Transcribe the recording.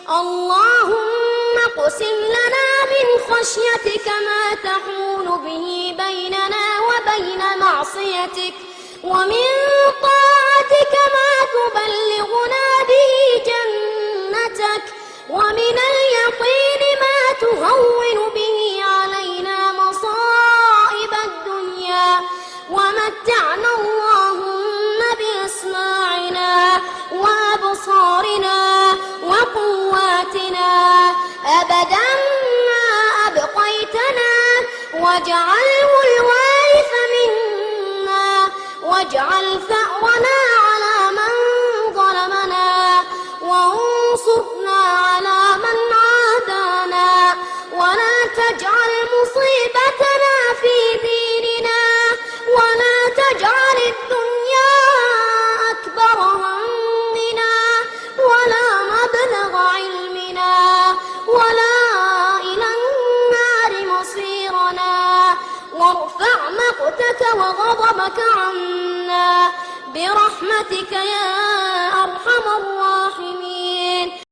اللهم اقسم لنا من خشيتك ما تحول به بيننا وبين معصيتك، ومن طاعتك ما تبلغنا به جنتك، ومن اليقين ما تهون به علينا مصائب الدنيا، ومتعنا اللهم بأسماعنا وأبصارنا وقواتنا أبدا ما أبقيتنا، واجعله الوارث منا، واجعل ثأرنا على من ظلمنا، وانصرنا على من عادانا، ولا تجعل مصيبتنا في ديننا، ولا تجعل الدنيا أكبر همنا ولا مبلغ علمنا ولا إلى النار مصيرنا، وارفع مقتك وغضبك عنا برحمتك يا أرحم الراحمين.